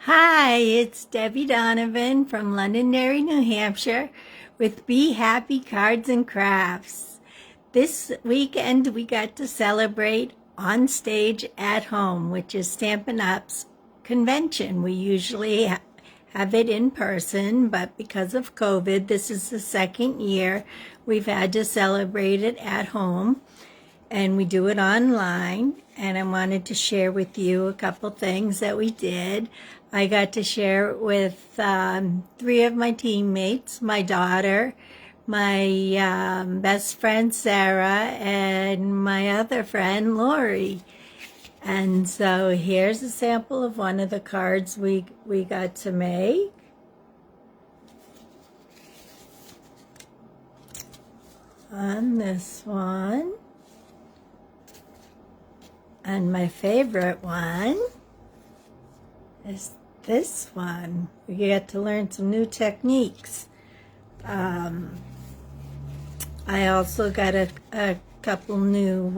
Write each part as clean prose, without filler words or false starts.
Hi, it's Debbie Donovan from Londonderry, New Hampshire with Be Happy Cards and Crafts. This weekend we got to celebrate on stage at home, which is Stampin' Up's convention. We usually have it in person, but because of COVID, this is the second year we've had to celebrate it at home. And we do it online, and I wanted to share with you a couple things that we did. I got to share it with three of my teammates, my daughter, my best friend Sarah, and my other friend Lori. And so here's a sample of one of the cards we got to make. On this one. And my favorite one is this one. We get to learn some new techniques. I also got a couple new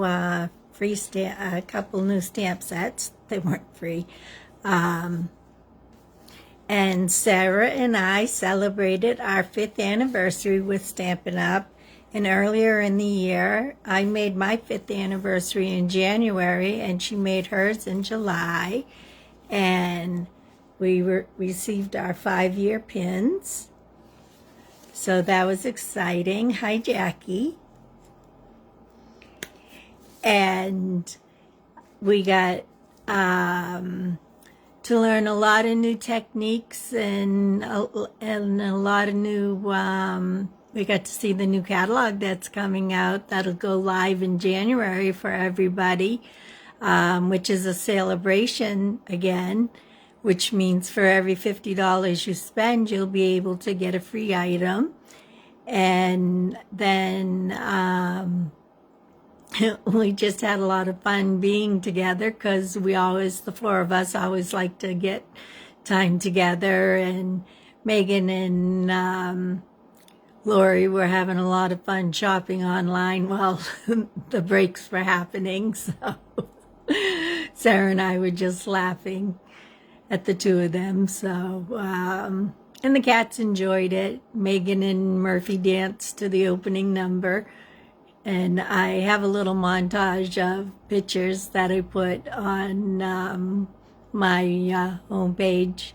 stamp sets. They weren't free. And Sarah and I celebrated our 5th anniversary with Stampin' Up! And earlier in the year, I made my 5th anniversary in January, and she made hers in July. And we received our 5-year pins. So that was exciting. Hi, Jackie. And we got to learn a lot of new techniques and a lot of new... we got to see the new catalog that's coming out. That'll go live in January for everybody, which is a celebration again, which means for every $50 you spend, you'll be able to get a free item. And then we just had a lot of fun being together because the 4 of us always like to get time together. And Megan and Lori were having a lot of fun shopping online while the breaks were happening. So Sarah and I were just laughing at the two of them. So, and the cats enjoyed it. Megan and Murphy danced to the opening number. And I have a little montage of pictures that I put on my homepage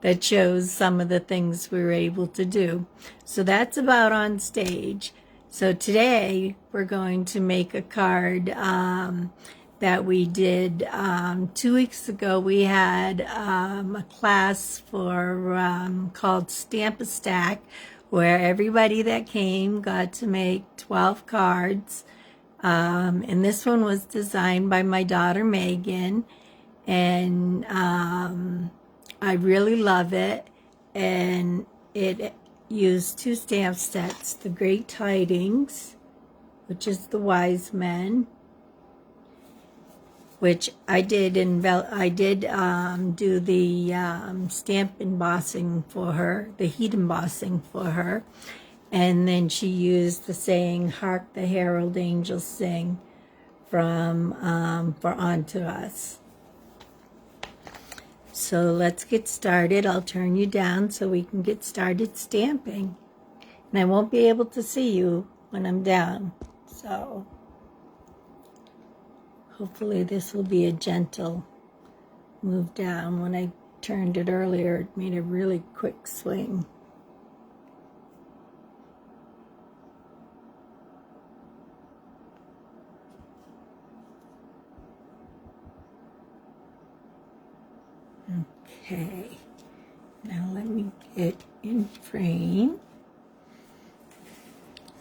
that shows some of the things we were able to do. So that's about on stage. So today we're going to make a card that we did 2 weeks ago. We had a class called Stamp a Stack, where everybody that came got to make 12 cards. And this one was designed by my daughter Megan, and I really love it. And it used 2 stamp sets, the Great Tidings, which is the Wise Men, which I did do the stamp embossing for her, the heat embossing for her. And then she used the saying, "Hark the Herald Angels Sing," from for Onto Us. So let's get started. I'll turn you down so we can get started stamping. And I won't be able to see you when I'm down. So hopefully this will be a gentle move down. When I turned it earlier, it made a really quick swing. Okay, now let me get in frame.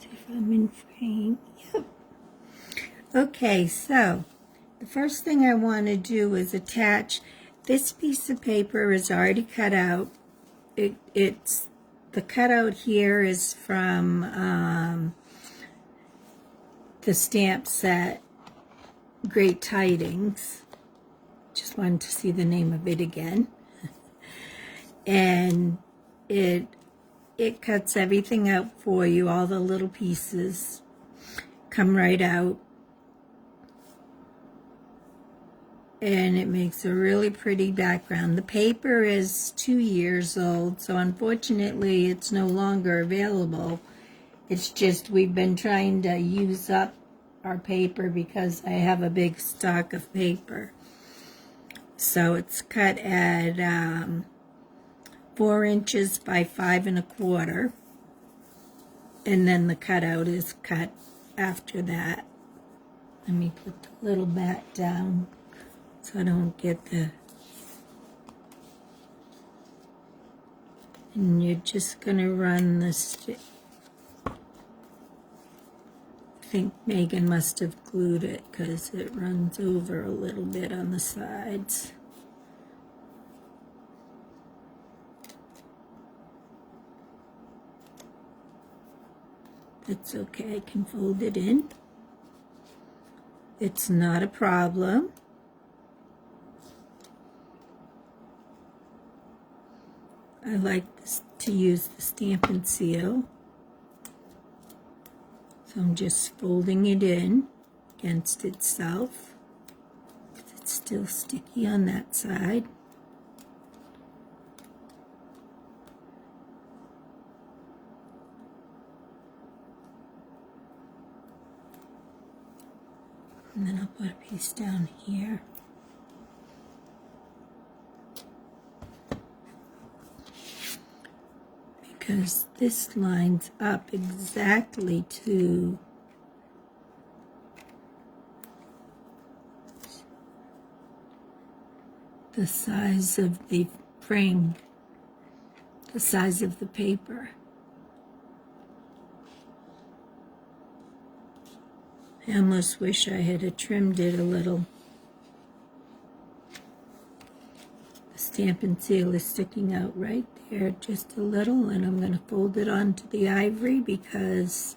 See if I'm in frame. Yep. Okay, so the first thing I want to do is attach. This piece of paper is already cut out. It's the cutout here is from the stamp set Great Tidings. Just wanted to see the name of it again. And it cuts everything out for you. All the little pieces come right out. and it makes a really pretty background. The paper is 2 years old, so unfortunately it's no longer available. It's just we've been trying to use up our paper because I have a big stock of paper. So it's cut at 4 inches by 5 1/4, and then the cutout is cut after that. Let me put the little mat down so I don't get the... And you're just going to run the stick. I think Megan must have glued it because it runs over a little bit on the sides. It's okay, I can fold it in. It's not a problem. I like this, to use the Stampin' Seal. So I'm just folding it in against itself. It's still sticky on that side. And then I'll put a piece down here. Because this lines up exactly to the size of the frame, the size of the paper. I almost wish I had trimmed it a little. The Stampin' Seal is sticking out right there just a little, and I'm going to fold it onto the ivory because,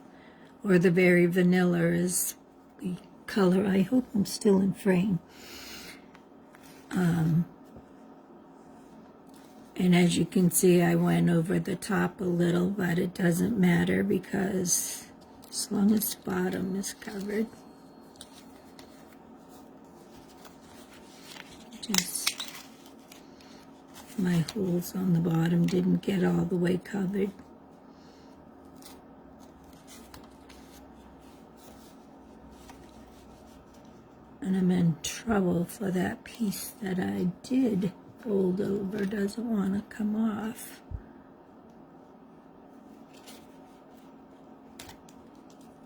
or the Very Vanilla is the color. I hope I'm still in frame. And as you can see, I went over the top a little, but it doesn't matter because as long as the bottom is covered. Just my holes on the bottom didn't get all the way covered. And I'm in trouble for that piece that I did fold over. Doesn't want to come off.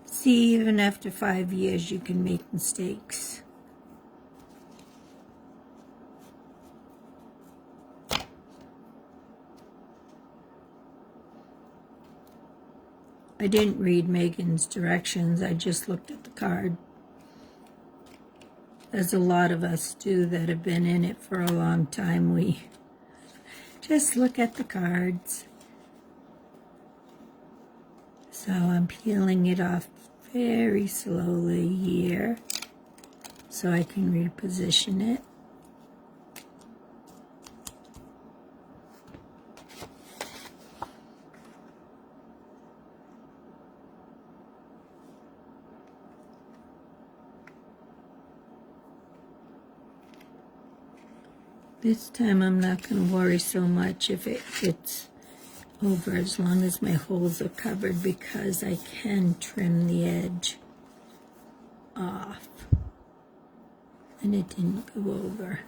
See, even after 5 years, you can make mistakes. I didn't read Megan's directions. I just looked at the card. As a lot of us do that have been in it for a long time, we just look at the cards. So I'm peeling it off very slowly here so I can reposition it. This time I'm not going to worry so much if it fits over as long as my holes are covered because I can trim the edge off. And it didn't go over.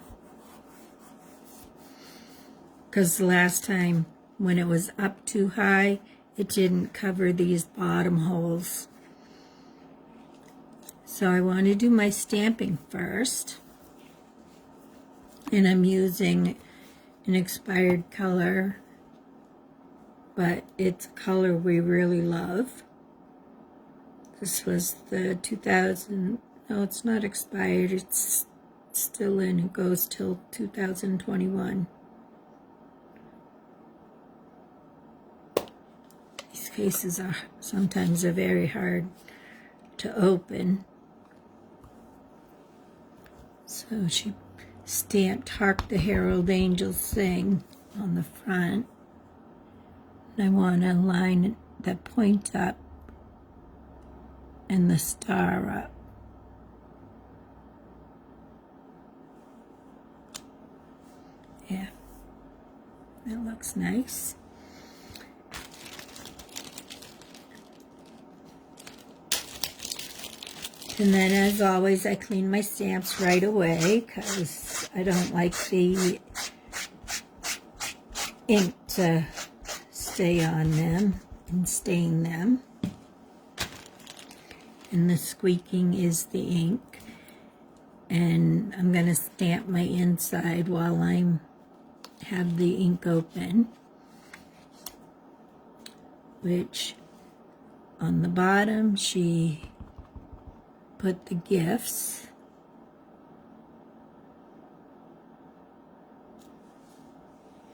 Because the last time when it was up too high, it didn't cover these bottom holes. So I want to do my stamping first. And I'm using an expired color, but it's a color we really love. This was the 2000, no, it's not expired, it's still in, it goes till 2021. These cases are sometimes very hard to open. So she stamped "Hark the Herald Angels Sing" on the front. And I want to line the point up and the star up. Yeah, that looks nice. And then, as always, I clean my stamps right away because I don't like the ink to stay on them and stain them. And the squeaking is the ink. And I'm going to stamp my inside while I have the ink open, which on the bottom she put the gifts.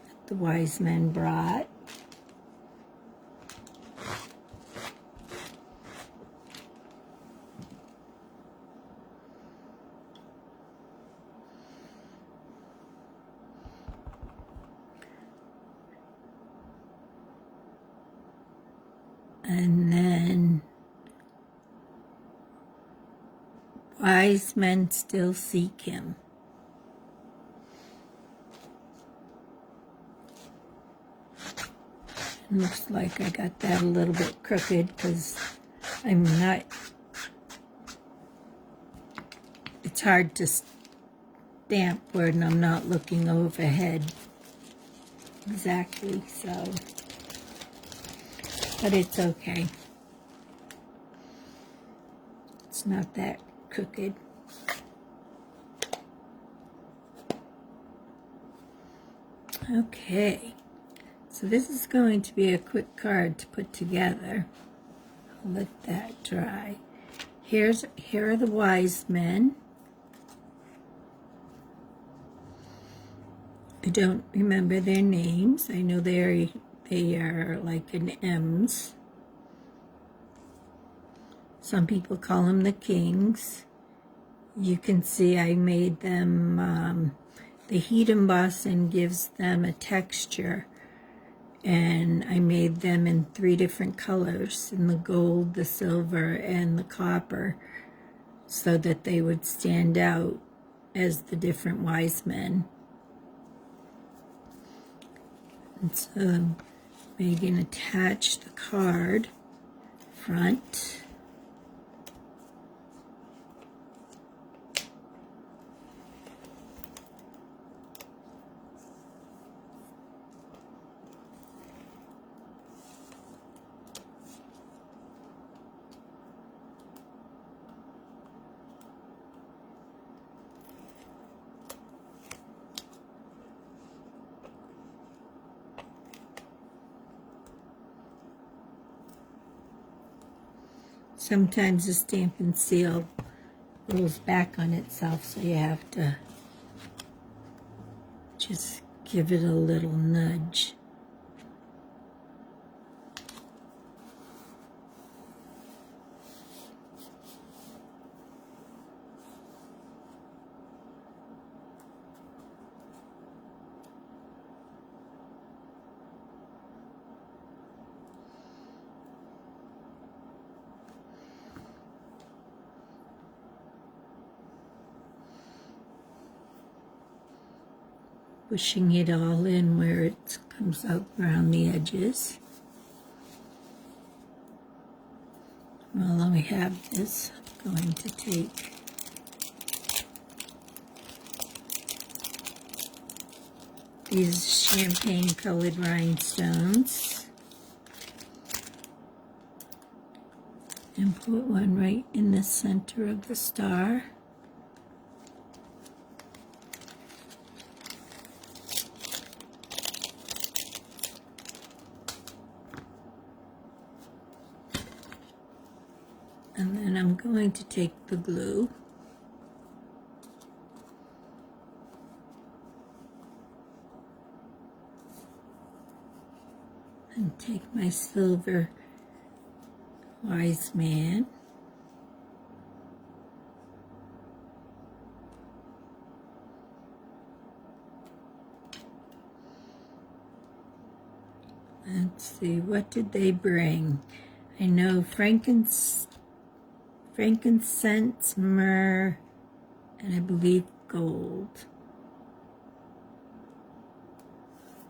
That the wise men brought. And then, wise men still seek him. It looks like I got that a little bit crooked because I'm not, it's hard to stamp when I'm not looking overhead exactly, so, but it's okay. It's not that crooked. Okay, so this is going to be a quick card to put together. I'll let that dry. Here are the wise men. I don't remember their names. I know they are like an M's. Some people call them the kings. You can see I made them, the heat embossing gives them a texture, and I made them in 3 different colors, in the gold, the silver, and the copper, so that they would stand out as the different wise men. And so we can attach the card front. Sometimes the stamp and seal rolls back on itself, so you have to just give it a little nudge. Pushing it all in where it comes out around the edges. While I have this, I'm going to take these champagne colored rhinestones and put one right in the center of the star. And then I'm going to take the glue and take my silver wise man let's see, what did they bring? I know frankincense, myrrh, and I believe gold.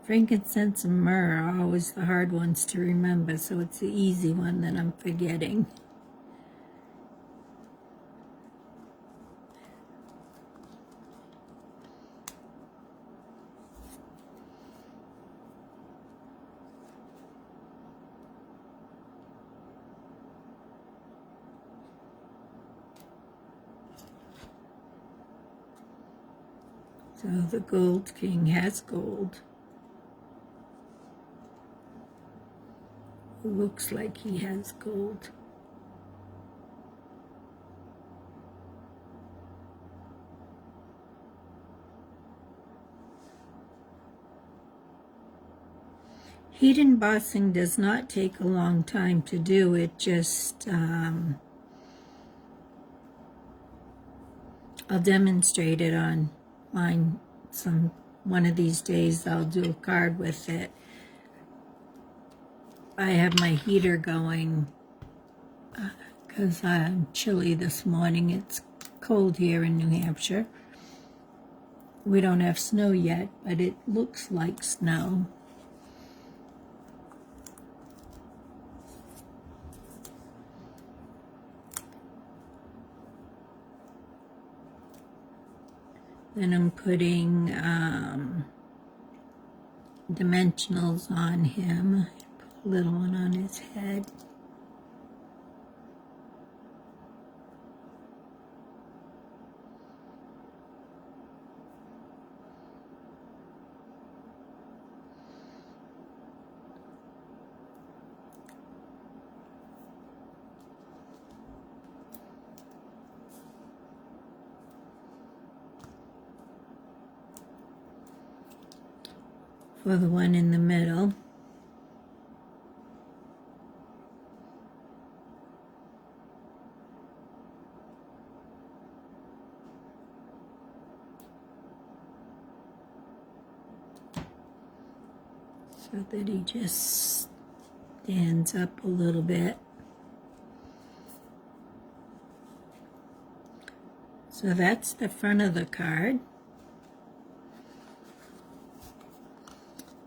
Frankincense and myrrh are always the hard ones to remember, so it's the easy one that I'm forgetting. So the Gold King has gold. Looks like he has gold. Heat embossing does not take a long time to do. It just, I'll demonstrate it on mine one of these days. I'll do a card with it. I have my heater going because I'm chilly this morning. It's cold here in New Hampshire. We don't have snow yet, but it looks like snow. Then I'm putting dimensionals on him. Put a little one on his head. For the one in the middle. So that he just stands up a little bit. So that's the front of the card.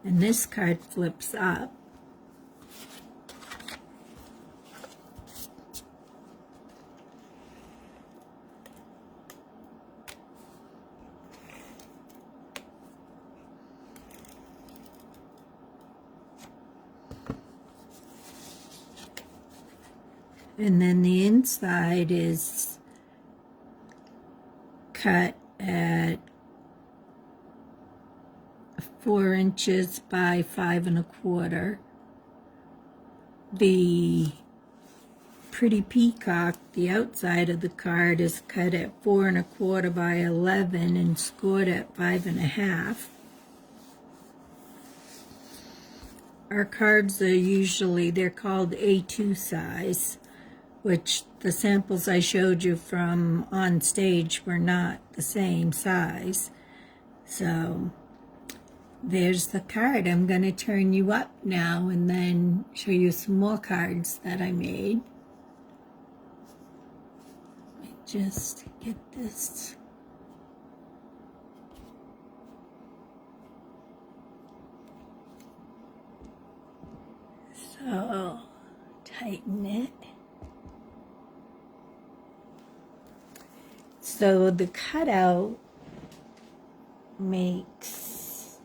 And this card flips up. And then the inside is cut at 4 inches by 5 1/4. The pretty peacock, the outside of the card, is cut at 4 1/4 by 11 and scored at 5 1/2. Our cards are usually, they're called A2 size, which the samples I showed you from on stage were not the same size. So there's the card. I'm going to turn you up now and then show you some more cards that I made. Let me just get this. So tighten it. So the cutout makes,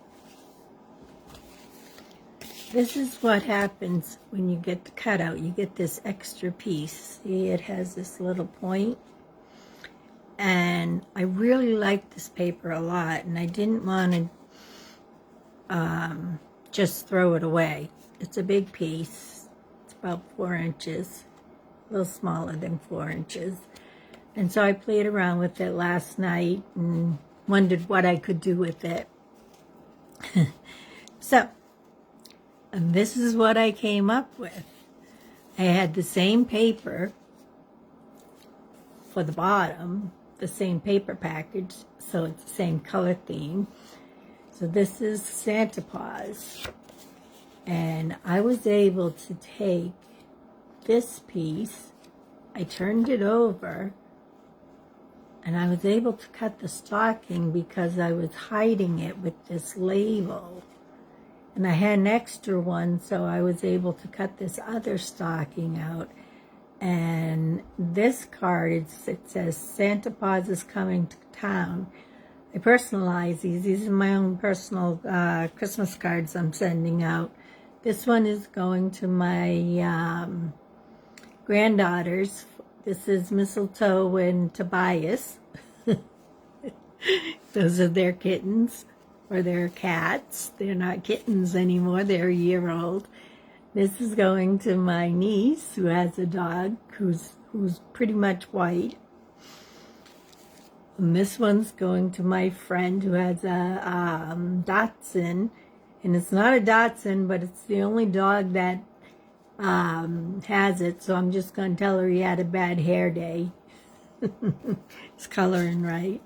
this is what happens when you get the cutout. You get this extra piece. See, it has this little point. And I really like this paper a lot, and I didn't want to just throw it away. It's a big piece. It's about 4 inches, a little smaller than 4 inches. And so I played around with it last night and wondered what I could do with it. So, and this is what I came up with. I had the same paper for the bottom, the same paper package, so it's the same color theme. So this is Santa Paws. And I was able to take this piece, I turned it over, and I was able to cut the stocking because I was hiding it with this label. And I had an extra one, so I was able to cut this other stocking out. And this card, it says, Santa Claus is coming to town. I personalize these. These are my own personal Christmas cards I'm sending out. This one is going to my granddaughters. This is Mistletoe and Tobias. Those are their kittens, or their cats. They're not kittens anymore. They're a year old. This is going to my niece, who has a dog who's pretty much white. And this one's going to my friend who has a Dachshund. And it's not a Dachshund, but it's the only dog that has it. So I'm just going to tell her he had a bad hair day. It's coloring right.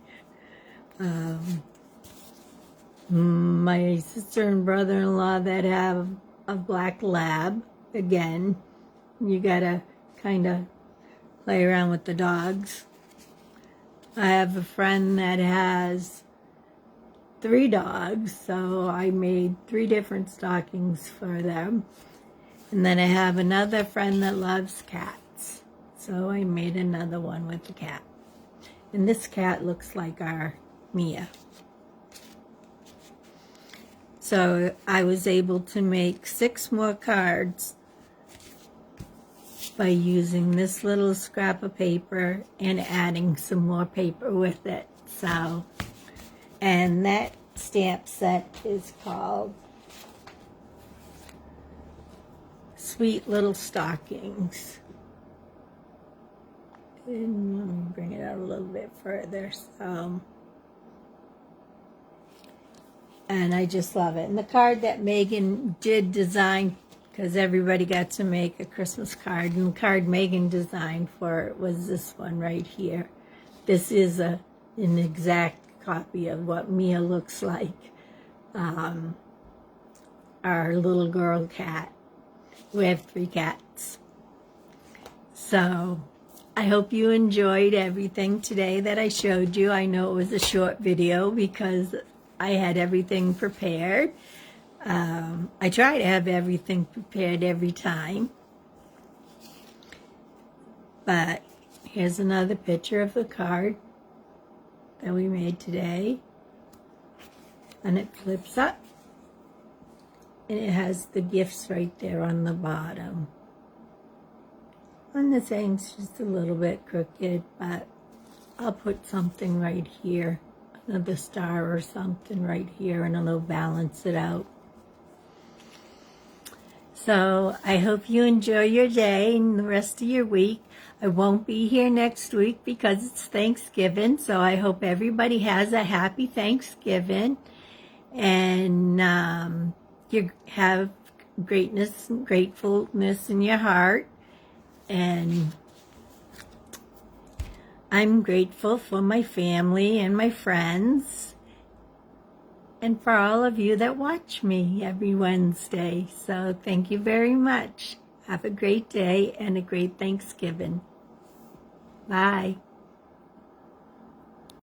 My sister and brother-in-law that have a black lab. Again, you gotta kind of play around with the dogs. I have a friend that has 3 dogs, so I made 3 different stockings for them. And then I have another friend that loves cats, so I made another one with the cat. And this cat looks like our Mia. So I was able to make 6 more cards by using this little scrap of paper and adding some more paper with it. So, and that stamp set is called Sweet Little Stockings. And let me bring it out a little bit further. So, and I just love it. And the card that Megan did design, because everybody got to make a Christmas card, and the card Megan designed for it was this one right here. This is an exact copy of what Mia looks like, our little girl cat. We have 3 cats. So I hope you enjoyed everything today that I showed you. I know it was a short video because I had everything prepared. I try to have everything prepared every time. But here's another picture of the card that we made today. And it flips up. And it has the gifts right there on the bottom. And the thing's just a little bit crooked, but I'll put something right here. Another star or something right here, and it'll balance it out. So I hope you enjoy your day and the rest of your week. I won't be here next week because it's Thanksgiving, so I hope everybody has a happy Thanksgiving, and you have greatness and gratefulness in your heart. And I'm grateful for my family and my friends, and for all of you that watch me every Wednesday. So thank you very much. Have a great day and a great Thanksgiving. Bye.